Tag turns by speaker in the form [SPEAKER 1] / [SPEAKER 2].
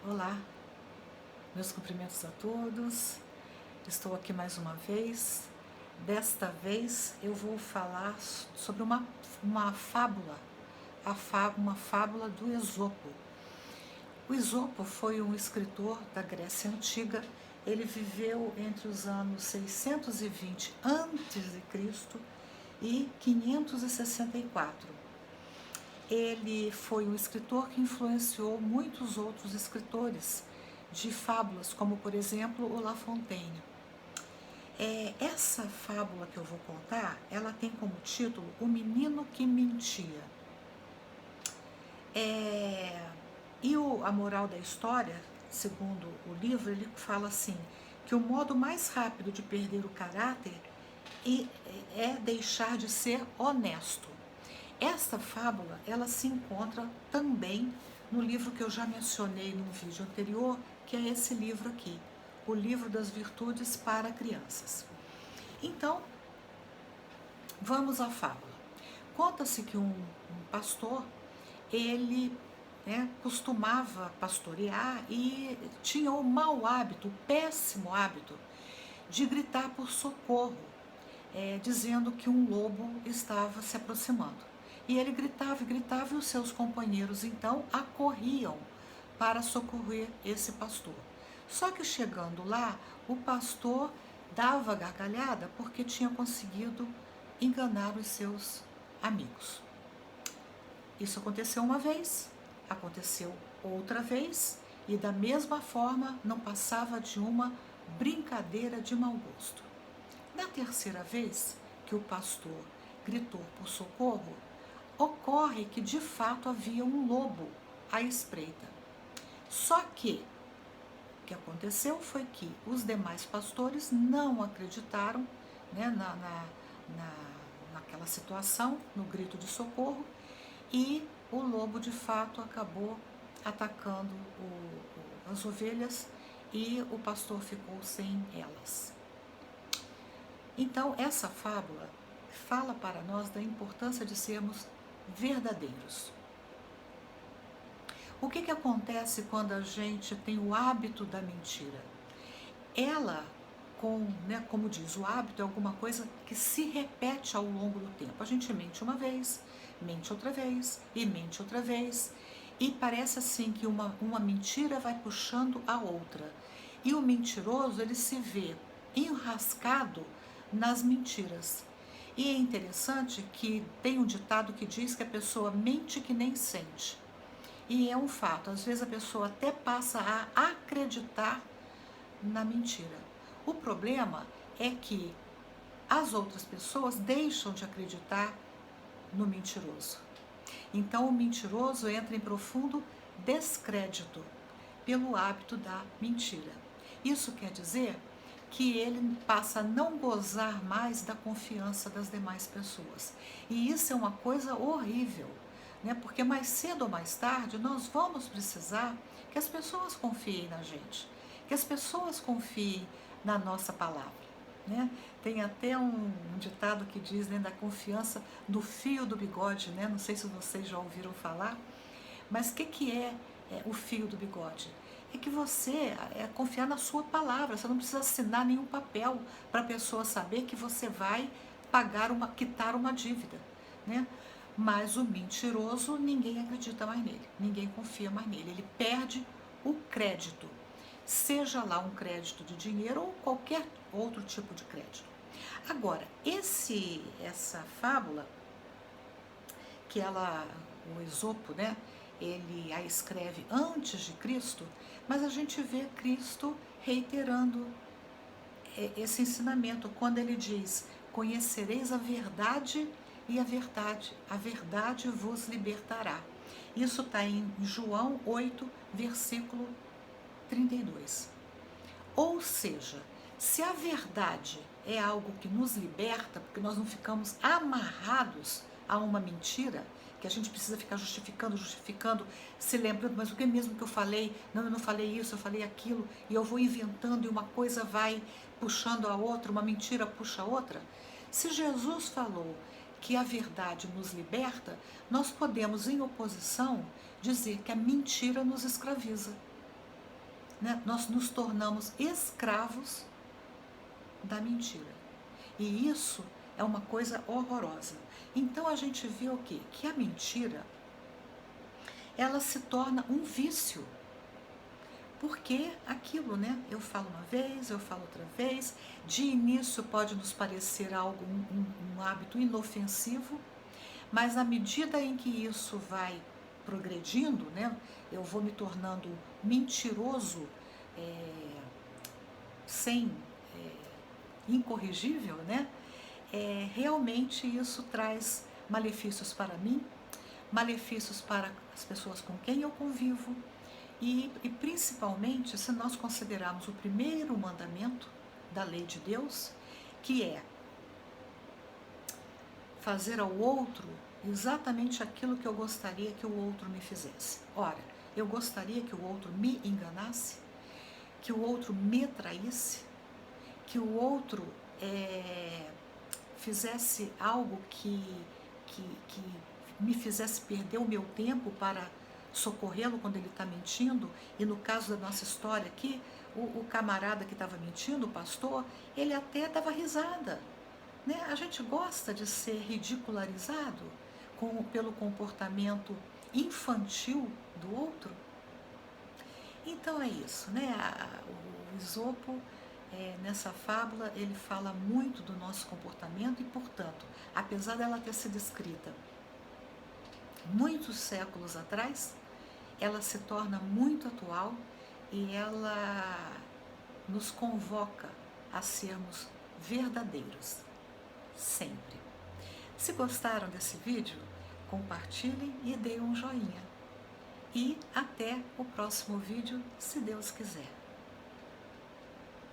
[SPEAKER 1] Olá, meus cumprimentos a todos. Estou aqui mais uma vez. Desta vez eu vou falar sobre uma fábula, uma fábula do Esopo. O Esopo foi um escritor da Grécia Antiga. Ele viveu entre os anos 620 a.C. e 564. Ele foi um escritor que influenciou muitos outros escritores de fábulas, como por exemplo o La Fontaine. Essa fábula que eu vou contar, ela tem como título O Menino que Mentia. A moral da história, segundo o livro, ele fala assim, que o modo mais rápido de perder o caráter é deixar de ser honesto. Esta fábula, ela se encontra também no livro que eu já mencionei num vídeo anterior, que é esse livro aqui, O Livro das Virtudes para Crianças. Então, vamos à fábula. Conta-se que um pastor, ele costumava pastorear e tinha o mau hábito, o péssimo hábito, de gritar por socorro, dizendo que um lobo estava se aproximando. E ele gritava e gritava e os seus companheiros então acorriam para socorrer esse pastor. Só que chegando lá, o pastor dava gargalhada porque tinha conseguido enganar os seus amigos. Isso aconteceu uma vez, aconteceu outra vez e da mesma forma não passava de uma brincadeira de mau gosto. Na terceira vez que o pastor gritou por socorro, ocorre que de fato havia um lobo à espreita. Só que o que aconteceu foi que os demais pastores não acreditaram naquela situação, no grito de socorro, e o lobo de fato acabou atacando as ovelhas e o pastor ficou sem elas. Então, essa fábula fala para nós da importância de sermos verdadeiros. O que acontece quando a gente tem o hábito da mentira? Ela, como diz, o hábito é alguma coisa que se repete ao longo do tempo. A gente mente uma vez, mente outra vez e mente outra vez. E parece assim que uma mentira vai puxando a outra. E o mentiroso, ele se vê enrascado nas mentiras. E é interessante que tem um ditado que diz que a pessoa mente que nem sente. E é um fato, às vezes a pessoa até passa a acreditar na mentira. O problema é que as outras pessoas deixam de acreditar no mentiroso. Então o mentiroso entra em profundo descrédito pelo hábito da mentira. Isso quer dizer que ele passa a não gozar mais da confiança das demais pessoas. E isso é uma coisa horrível, porque mais cedo ou mais tarde nós vamos precisar que as pessoas confiem na gente, que as pessoas confiem na nossa palavra. Tem até um ditado que diz da confiança no fio do bigode, não sei se vocês já ouviram falar, mas o que é o fio do bigode? É que você confiar na sua palavra, você não precisa assinar nenhum papel para a pessoa saber que você vai quitar uma dívida, Mas o mentiroso, ninguém acredita mais nele, ninguém confia mais nele, ele perde o crédito, seja lá um crédito de dinheiro ou qualquer outro tipo de crédito. Agora, essa fábula, que o Esopo, ele a escreve antes de Cristo, mas a gente vê Cristo reiterando esse ensinamento quando ele diz: conhecereis a verdade e a verdade vos libertará. Isso está em João 8, versículo 32. Ou seja, se a verdade é algo que nos liberta, porque nós não ficamos amarrados a uma mentira, que a gente precisa ficar justificando, se lembrando, mas o que mesmo que eu falei? Não, eu não falei isso, eu falei aquilo, e eu vou inventando e uma coisa vai puxando a outra, uma mentira puxa a outra. Se Jesus falou que a verdade nos liberta, nós podemos, em oposição, dizer que a mentira nos escraviza. né, nós nos tornamos escravos da mentira. E isso é uma coisa horrorosa. Então a gente vê o quê? Que a mentira, ela se torna um vício. Porque aquilo, né? Eu falo uma vez, eu falo outra vez. De início pode nos parecer algo, um hábito inofensivo, mas à medida em que isso vai progredindo, né? Eu vou me tornando mentiroso, sem incorrigível, né? Realmente isso traz malefícios para mim, malefícios para as pessoas com quem eu convivo e principalmente se nós considerarmos o primeiro mandamento da lei de Deus, que é fazer ao outro exatamente aquilo que eu gostaria que o outro me fizesse. Ora, eu gostaria que o outro me enganasse, que o outro me traísse, que o outro fizesse algo que me fizesse perder o meu tempo para socorrê-lo quando ele está mentindo. E no caso da nossa história aqui, o camarada que estava mentindo, o pastor, ele até dava risada, né? A gente gosta de ser ridicularizado pelo comportamento infantil do outro. Então é isso, né? O Esopo, nessa fábula, ele fala muito do nosso comportamento e, portanto, apesar dela ter sido escrita muitos séculos atrás, ela se torna muito atual e ela nos convoca a sermos verdadeiros, sempre. Se gostaram desse vídeo, compartilhem e deem um joinha. E até o próximo vídeo, se Deus quiser.